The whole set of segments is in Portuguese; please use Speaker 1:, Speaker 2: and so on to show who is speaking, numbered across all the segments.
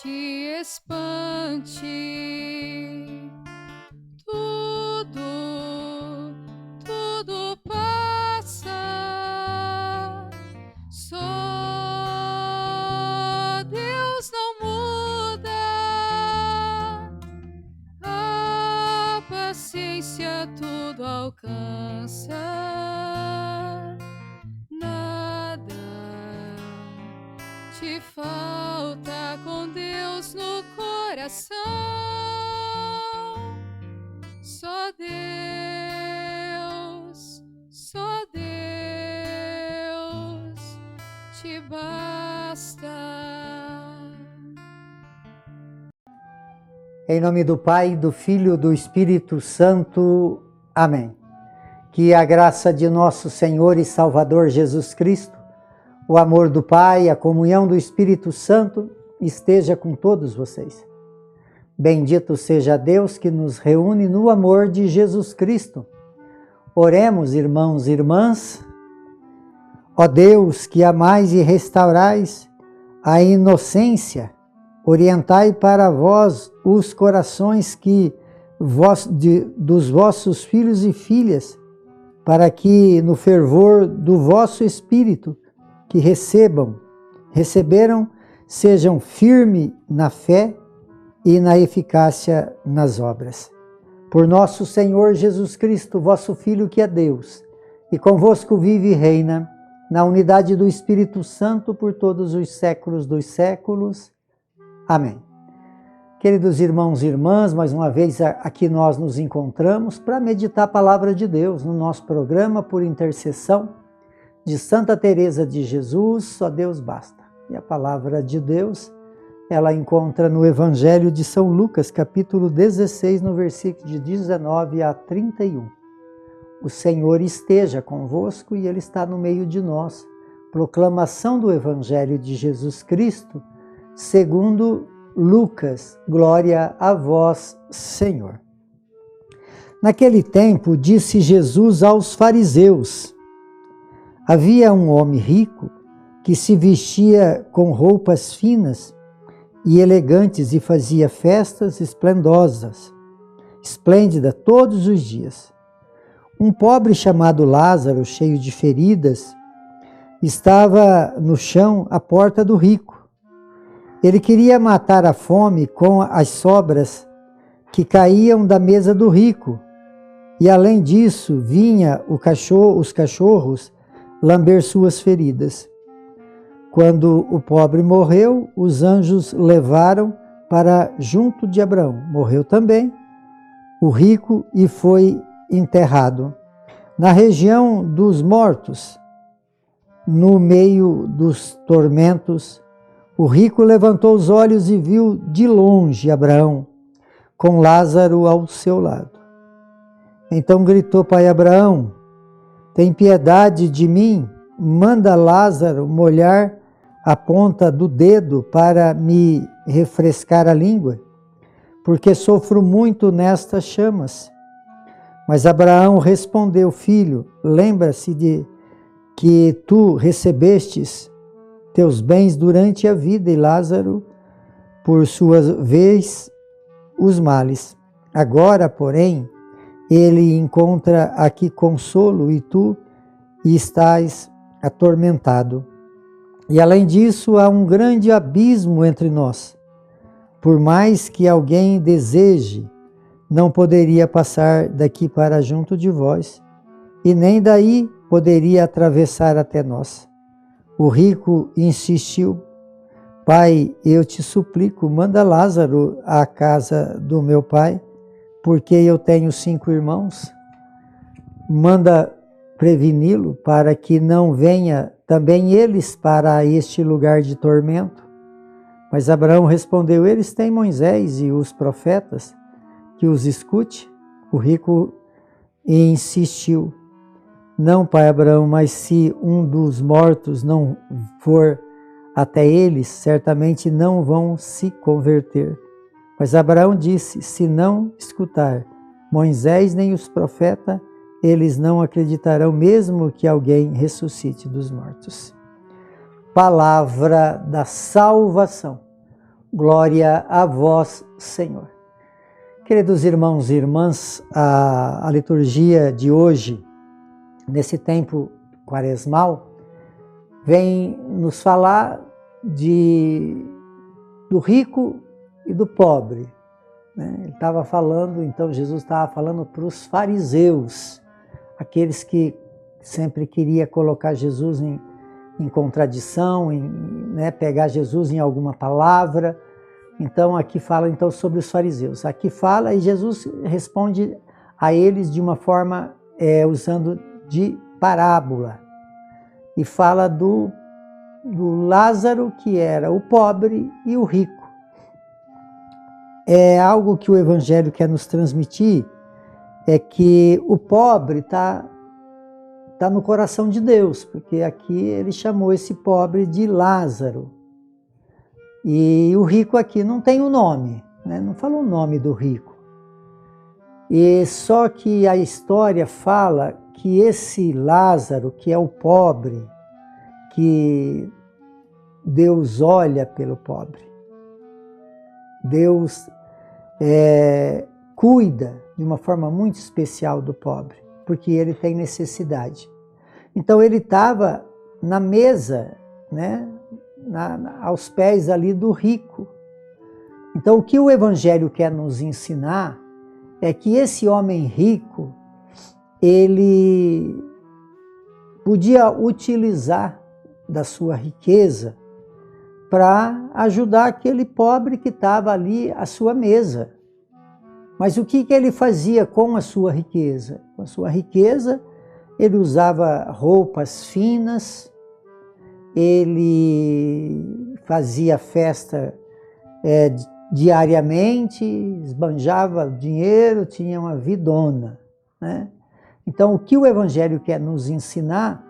Speaker 1: te espante. Tudo passa, só Deus não muda, a paciência tudo alcança, nada te falta com Deus no coração. Só Deus te basta.
Speaker 2: Em nome do Pai, do Filho e do Espírito Santo. Amém. Que a graça de nosso Senhor e Salvador Jesus Cristo, o amor do Pai, a comunhão do Espírito Santo esteja com todos vocês. Bendito seja Deus que nos reúne no amor de Jesus Cristo. Oremos, irmãos e irmãs. Ó Deus, que amais e restaurais a inocência, orientai para vós os corações dos vossos filhos e filhas, para que no fervor do vosso Espírito que receberam, sejam firmes na fé e na eficácia nas obras. Por nosso Senhor Jesus Cristo, vosso Filho, que é Deus, e convosco vive e reina, na unidade do Espírito Santo, por todos os séculos dos séculos. Amém. Queridos irmãos e irmãs, mais uma vez aqui nós nos encontramos para meditar a palavra de Deus no nosso programa por intercessão de Santa Teresa de Jesus, só Deus basta. E a palavra de Deus ela encontra no Evangelho de São Lucas, capítulo 16, no versículo de 19 a 31. O Senhor esteja convosco e Ele está no meio de nós. Proclamação do Evangelho de Jesus Cristo, segundo Lucas. Glória a vós, Senhor. Naquele tempo, disse Jesus aos fariseus: havia um homem rico que se vestia com roupas finas e elegantes e fazia festas esplendorosas, esplêndida todos os dias. Um pobre chamado Lázaro, cheio de feridas, estava no chão à porta do rico. Ele queria matar a fome com as sobras que caíam da mesa do rico, e além disso vinha os cachorros lamber suas feridas. Quando o pobre morreu, os anjos levaram para junto de Abraão. Morreu também o rico e foi enterrado na região dos mortos. No meio dos tormentos, o rico levantou os olhos e viu de longe Abraão, com Lázaro ao seu lado. Então gritou: Pai Abraão, tem piedade de mim, manda Lázaro molhar a ponta do dedo para me refrescar a língua, porque sofro muito nestas chamas. Mas Abraão respondeu: Filho, lembra-se de que tu recebestes teus bens durante a vida e Lázaro, por sua vez, os males. Agora, porém, ele encontra aqui consolo e tu estás atormentado. E além disso, há um grande abismo entre nós. Por mais que alguém deseje, não poderia passar daqui para junto de vós, e nem daí poderia atravessar até nós. O rico insistiu: Pai, eu te suplico, manda Lázaro à casa do meu pai, porque eu tenho 5 irmãos. Manda preveni-lo para que não venha também eles para este lugar de tormento. Mas Abraão respondeu: eles têm Moisés e os profetas, que os escute. O rico insistiu: não, pai Abraão, mas se um dos mortos não for até eles, certamente não vão se converter. Mas Abraão disse: se não escutar Moisés nem os profetas, eles não acreditarão, mesmo que alguém ressuscite dos mortos. Palavra da salvação. Glória a vós, Senhor. Queridos irmãos e irmãs, a liturgia de hoje, nesse tempo quaresmal, vem nos falar do rico e do pobre. Ele estava falando, então Jesus estava falando para os fariseus, aqueles que sempre queria colocar Jesus em contradição, pegar Jesus em alguma palavra. Então aqui fala então sobre os fariseus. Aqui fala e Jesus responde a eles de uma forma usando de parábola. E fala do Lázaro, que era o pobre, e o rico. É algo que o Evangelho quer nos transmitir, é que o pobre está no coração de Deus, porque aqui ele chamou esse pobre de Lázaro. E o rico aqui não tem o nome, não falou o nome do rico. E só que a história fala que esse Lázaro, que é o pobre, que Deus olha pelo pobre. Deus cuida de uma forma muito especial do pobre, porque ele tem necessidade. Então ele estava na mesa, aos pés ali do rico. Então o que o Evangelho quer nos ensinar é que esse homem rico, ele podia utilizar da sua riqueza para ajudar aquele pobre que estava ali à sua mesa. Mas o que ele fazia com a sua riqueza? Com a sua riqueza, ele usava roupas finas, ele fazia festa diariamente, esbanjava dinheiro, tinha uma vidona. Então, o que o Evangelho quer nos ensinar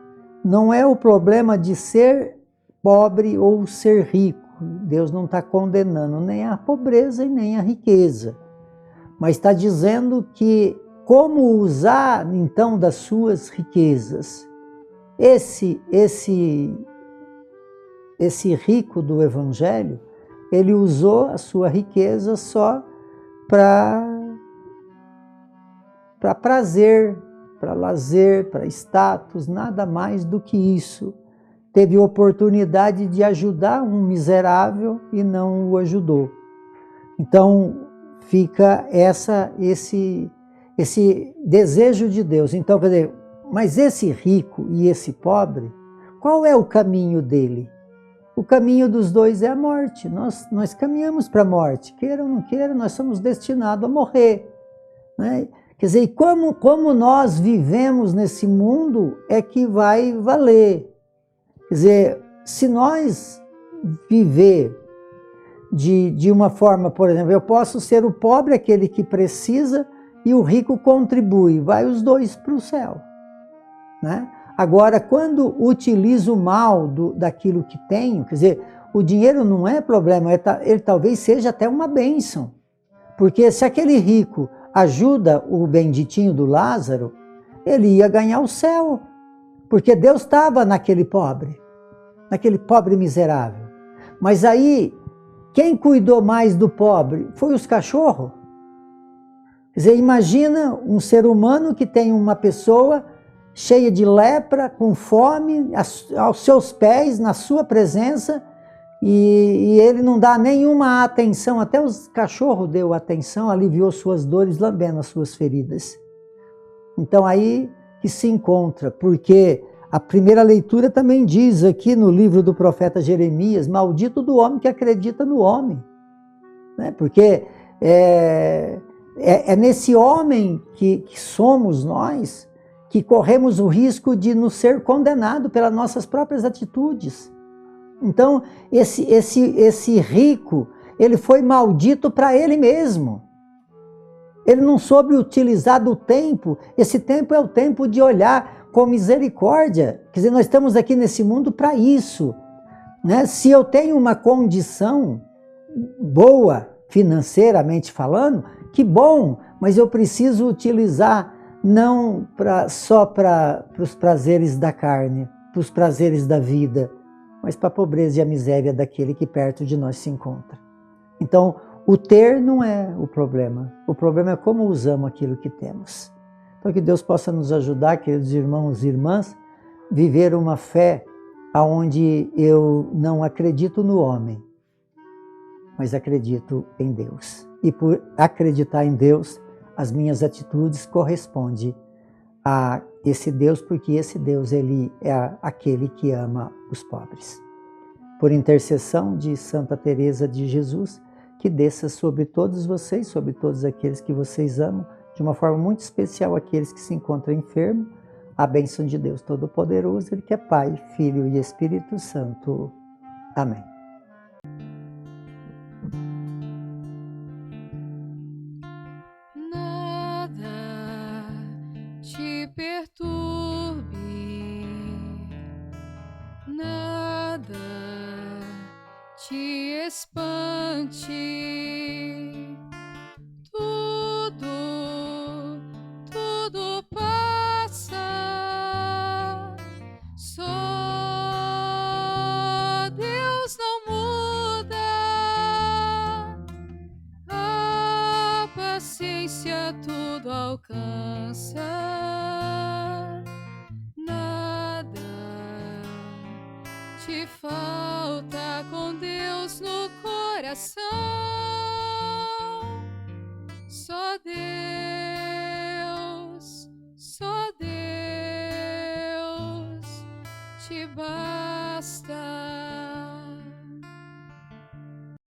Speaker 2: não é o problema de ser pobre ou ser rico. Deus não está condenando nem a pobreza e nem a riqueza, mas está dizendo que como usar então das suas riquezas. Esse rico do Evangelho, ele usou a sua riqueza só para prazer, para lazer, para status, nada mais do que isso. Teve oportunidade de ajudar um miserável e não o ajudou. Então fica esse desejo de Deus. Então, quer dizer, mas esse rico e esse pobre, qual é o caminho dele? O caminho dos dois é a morte. Nós caminhamos para a morte. Queira ou não queira, nós somos destinados a morrer. Quer dizer, como nós vivemos nesse mundo é que vai valer. Quer dizer, se nós viver de uma forma, por exemplo, eu posso ser o pobre, aquele que precisa, e o rico contribui, vai os dois para o céu. Agora, quando utilizo mal daquilo que tenho, quer dizer, o dinheiro não é problema, ele talvez seja até uma bênção. Porque se aquele rico ajuda o benditinho do Lázaro, ele ia ganhar o céu. Porque Deus estava naquele pobre miserável. Mas aí, quem cuidou mais do pobre foi os cachorros. Quer dizer, imagina um ser humano que tem uma pessoa cheia de lepra, com fome, aos seus pés, na sua presença, e ele não dá nenhuma atenção, até os cachorros deu atenção, aliviou suas dores, lambendo as suas feridas. Então aí que se encontra, porque a primeira leitura também diz aqui no livro do profeta Jeremias, maldito do homem que acredita no homem. Porque é nesse homem que somos nós, que corremos o risco de nos ser condenados pelas nossas próprias atitudes. Então, esse rico, ele foi maldito para ele mesmo. Ele não soube utilizar do tempo. Esse tempo é o tempo de olhar com misericórdia. Quer dizer, nós estamos aqui nesse mundo para isso. Se eu tenho uma condição boa, financeiramente falando, que bom, mas eu preciso utilizar não só para os prazeres da carne, para os prazeres da vida, mas para a pobreza e a miséria daquele que perto de nós se encontra. Então, o ter não é o problema é como usamos aquilo que temos. Então, que Deus possa nos ajudar, queridos irmãos e irmãs, viver uma fé onde eu não acredito no homem, mas acredito em Deus. E por acreditar em Deus, as minhas atitudes correspondem a esse Deus, porque esse Deus, ele é aquele que ama os pobres. Por intercessão de Santa Teresa de Jesus, que desça sobre todos vocês, sobre todos aqueles que vocês amam, de uma forma muito especial aqueles que se encontram enfermos, a bênção de Deus Todo-Poderoso, Ele que é Pai, Filho e Espírito Santo. Amém.
Speaker 1: Nada te perturbe, nada te espante, tudo passa, só Deus não muda, a paciência tudo alcança, nada te falta com Deus no coração, só Deus te basta.